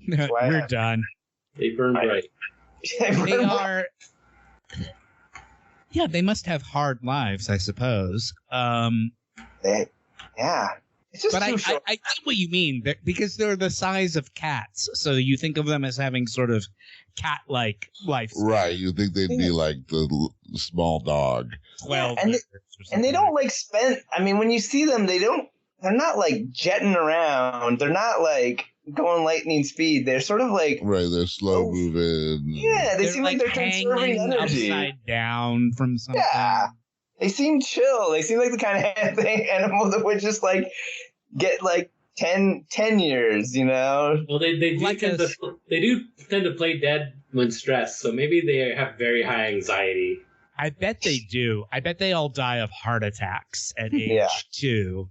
No, we're done. They burn bright. They are. Yeah, they must have hard lives, I suppose. Yeah. It's just but I get what you mean, because they're the size of cats, so you think of them as having sort of cat-like life. Right, you think they'd be like the small dog. 12 and they don't like spend. I mean, when you see them, they're not like jetting around. They're not like going lightning speed. They're sort of like they're slow moving. Yeah, they seem like they're conserving energy. Upside down from something. Yeah. They seem chill. They seem like the kind of animal that would just like get like 10 years, Well, they do like tend to play dead when stressed, so maybe they have very high anxiety. I bet they do. I bet they all die of heart attacks at age 2.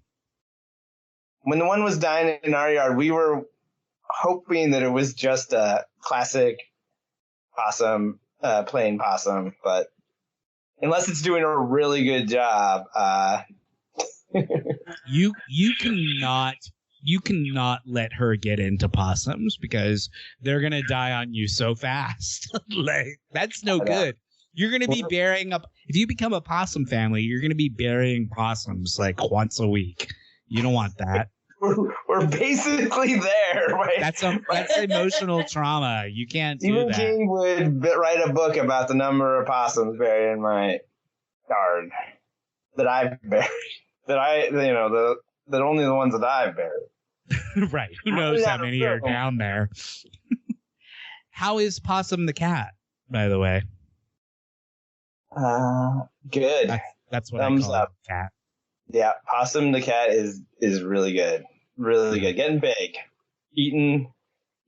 When the one was dying in our yard, we were hoping that it was just a classic possum, plain possum, but unless it's doing a really good job, you cannot let her get into possums because they're gonna die on you so fast. Like that's no good. You're gonna be burying up. If you become a possum family, you're gonna be burying possums like once a week. You don't want that. We're basically there, right? That's emotional trauma. You can't do Stephen that. King would write a book about the number of possums buried in my yard that I've buried. That only the ones that I've buried. Right. Who knows how many are down there? How is Possum the cat, by the way? Good. That's what Thumbs I call up. a cat. Yeah, Possum the cat is really good. Really good. Getting big. Eating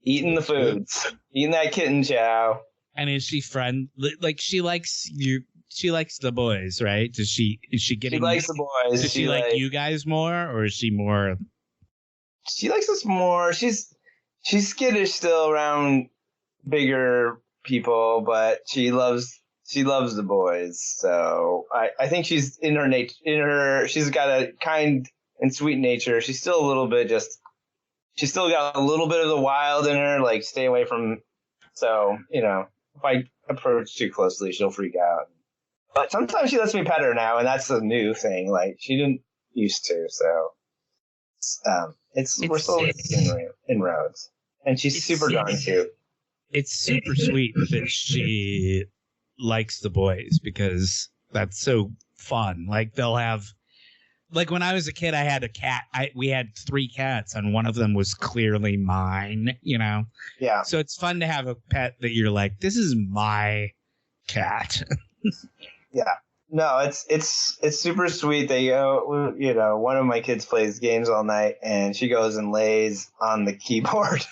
the foods. Eating that kitten chow. And is she like she likes you? She likes the boys, right? Is she getting? She likes the boys. Does she like you guys more, or is she more? She likes us more. She's skittish still around bigger people, but she loves the boys. So I think she's in her nature. She's got a kind and sweet nature. She's still a little bit she's still got a little bit of the wild in her. Like stay away from. So if I approach too closely, she'll freak out. But sometimes she lets me pet her now, and that's a new thing. Like she didn't used to. So we're still making inroads, and she's super darn cute. It's super sweet that she likes the boys because that's so fun. Like they'll have, like when I was a kid, I had a cat. We had 3 cats, and one of them was clearly mine. Yeah. So it's fun to have a pet that you're like, this is my cat. Yeah. No, it's super sweet. They go, one of my kids plays games all night, and she goes and lays on the keyboard,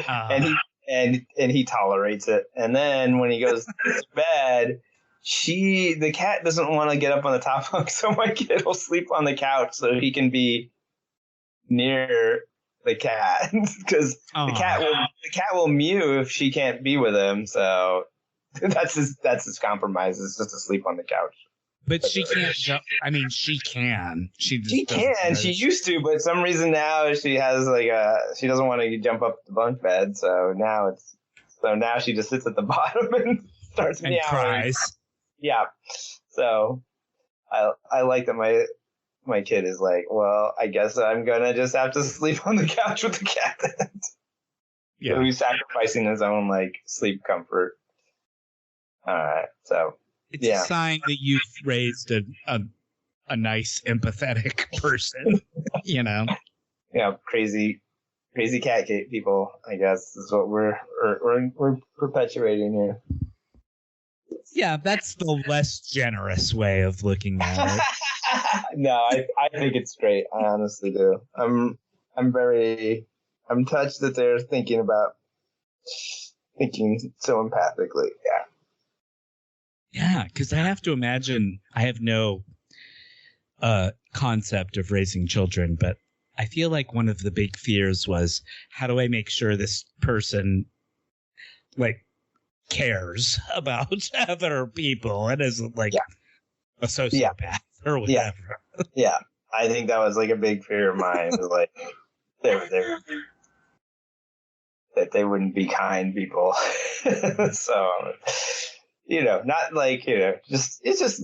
and and he tolerates it. And then when he goes to bed, the cat doesn't want to get up on the top bunk, so my kid will sleep on the couch so he can be near the cat, because the cat will mew if she can't be with him. So that's his compromise, is just to sleep on the couch. But she can't jump. I mean, she can. She can. She used to, but some reason now she has she doesn't want to jump up the bunk bed. So now she just sits at the bottom and starts meowing. And cries. Yeah. So I like that my kid is like, well, I guess I'm gonna just have to sleep on the couch with the cat. Yeah. So he's sacrificing his own sleep comfort. All right. So. It's a sign that you've raised a nice, empathetic person, Yeah, crazy cat people, I guess, is what we're perpetuating here. Yeah, that's the less generous way of looking at it. No, I think it's great. I honestly do. I'm touched that they're thinking so empathically. Yeah. Yeah, because I have to imagine, I have no concept of raising children, but I feel like one of the big fears was, how do I make sure this person cares about other people and isn't a sociopath or whatever? Yeah, I think that was a big fear of mine. That they wouldn't be kind people. So. Not it's just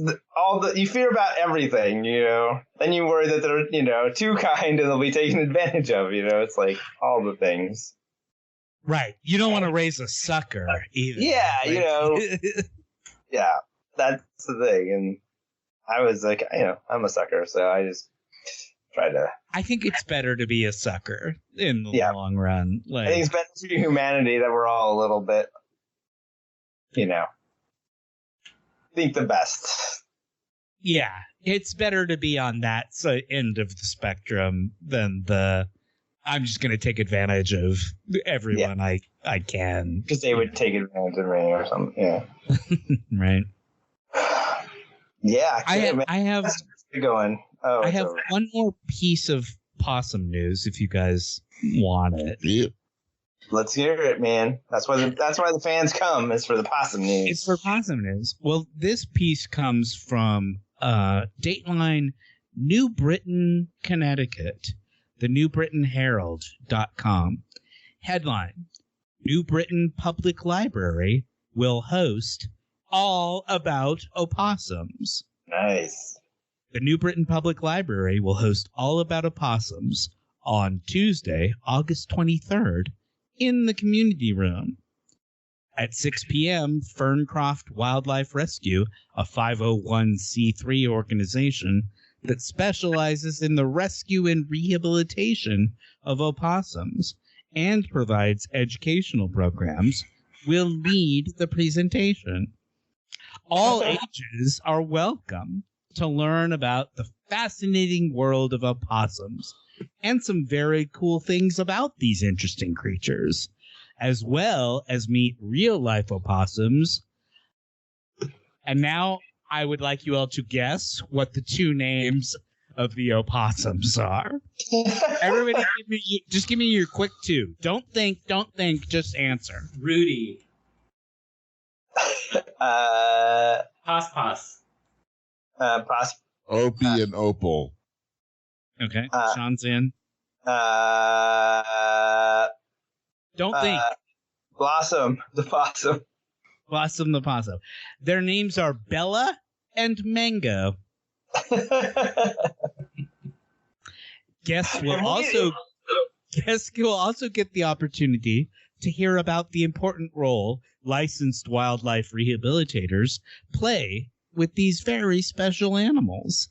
you fear about everything, then you worry that they're, too kind and they'll be taken advantage of, it's all the things. Right. You don't want to raise a sucker either. Yeah, yeah, that's the thing. And I was I'm a sucker, so I just try to. I think it's better to be a sucker in the long run. I think it's better for humanity that we're all a little bit, think the best. Yeah, it's better to be on that end of the spectrum than I'm just going to take advantage of everyone I can. Because they would take advantage of me or something. Yeah. Right. Yeah. I have going. Oh, I have one more piece of Possum news if you guys want it. Yep. Let's hear it, man. That's why the fans come. It's for the Possum news. It's for Possum news. Well, this piece comes from Dateline, New Britain, Connecticut, the NewBritainHerald.com. Headline: New Britain Public Library will host All About Opossums. Nice. The New Britain Public Library will host All About Opossums on Tuesday, August 23rd. In the community room. At 6 p.m., Ferncroft Wildlife Rescue, a 501c3 organization that specializes in the rescue and rehabilitation of opossums and provides educational programs, will lead the presentation. All ages are welcome to learn about the fascinating world of opossums and some very cool things about these interesting creatures, as well as meet real-life opossums. And now I would like you all to guess what the two names of the opossums are. Everybody give me your quick two. Don't think, just answer. Rudy. Pos. Opie and Opal. Okay, Shawn's in. Don't think. Blossom the Possum. Blossom the Possum. Their names are Bella and Mango. Guests will also get the opportunity to hear about the important role licensed wildlife rehabilitators play with these very special animals.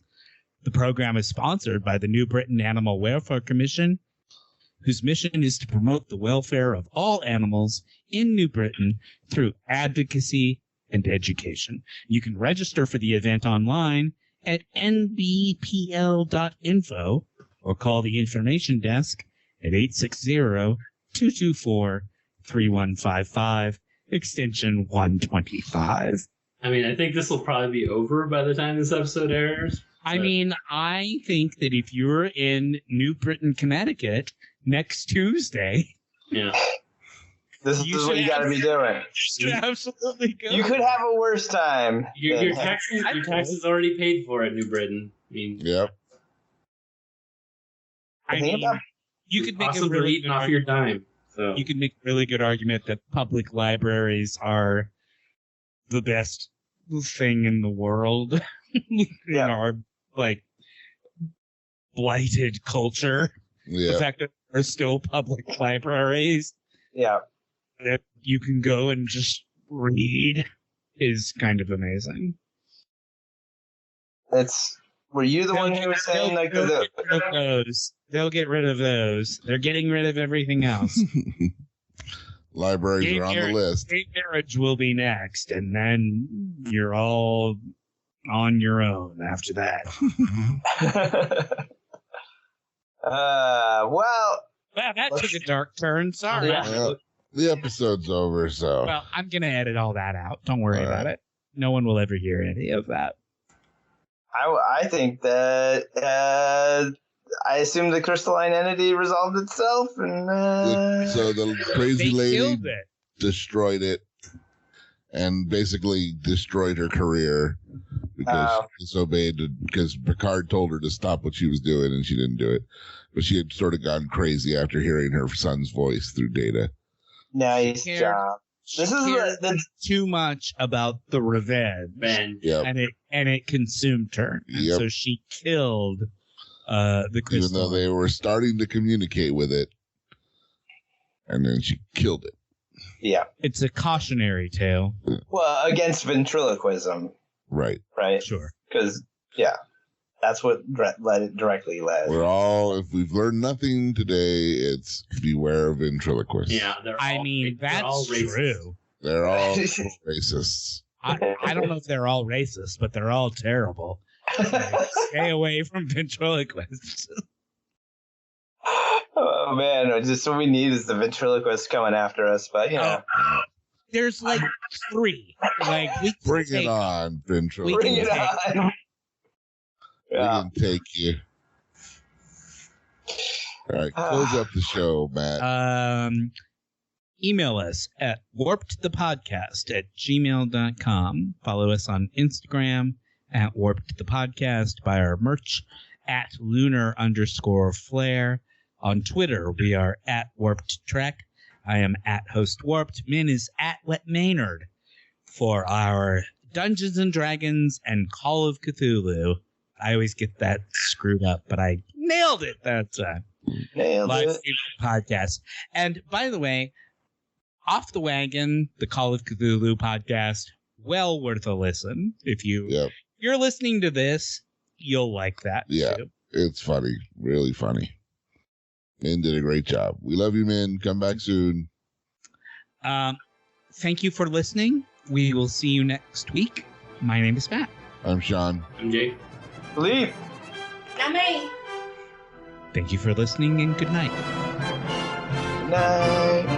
The program is sponsored by the New Britain Animal Welfare Commission, whose mission is to promote the welfare of all animals in New Britain through advocacy and education. You can register for the event online at nbpl.info or call the information desk at 860-224-3888. 3155, extension 125. I mean, I think this will probably be over by the time this episode airs. I mean, I think that if you're in New Britain, Connecticut next Tuesday, yeah, this is what you got to be doing. You should absolutely go. You could have a worse time. Your taxes already paid for at New Britain. I mean, yep. I mean, you could make a really good off your dime. So you could make a really good argument that public libraries are the best thing in the world in our like blighted culture. Yeah. The fact that there are still public libraries. Yeah. That you can go and just read is kind of amazing. Were you the one who was saying like they'll get rid of those. They're getting rid of everything else. Libraries are on the list. Gay marriage will be next, and then you're all on your own after that. Well, that took a dark turn. Sorry. Well, the episode's over, so. Well, I'm going to edit all that out. Don't worry about it. No one will ever hear any of that. I think that I assume the crystalline entity resolved itself, and so the crazy lady destroyed it, and basically destroyed her career because she disobeyed. Because Picard told her to stop what she was doing, and she didn't do it. But she had sort of gone crazy after hearing her son's voice through Data. Nice job. This is too much about the revenge, yep. and it consumed her. And so she killed the crystal. Even though they were starting to communicate with it, and then she killed it. Yeah, it's a cautionary tale. Well, against ventriloquism, right? Right, sure. Because that's what directly led. We're all, if we've learned nothing today, it's beware of ventriloquists. Yeah, that's true. They're all racists. I don't know if they're all racist, but they're all terrible. Stay away from ventriloquists. Oh man, just what we need is the ventriloquist coming after us. But there's like 3. Like bring it on, ventriloquist. Bring it on. We can take you. All right, close up the show, Matt. Email us at warpedthepodcast@gmail.com. Follow us on Instagram at warpedthepodcast. Buy our merch at lunar_flare. On Twitter, we are at warpedtrek. I am at host warped. Min is at Wet Maynard for our Dungeons and Dragons and Call of Cthulhu. I always get that screwed up, but I nailed it that time. Nailed it. Podcast. And by the way, Off the Wagon, the Call of Cthulhu podcast, well worth a listen. If you're listening to this, you'll like that. Too. It's funny. Really funny. Min did a great job. We love you, Min. Come back soon. Thank you for listening. We will see you next week. My name is Matt. I'm Shawn. I'm Jake. Leave. Not me. Thank you for listening, and good night. Night.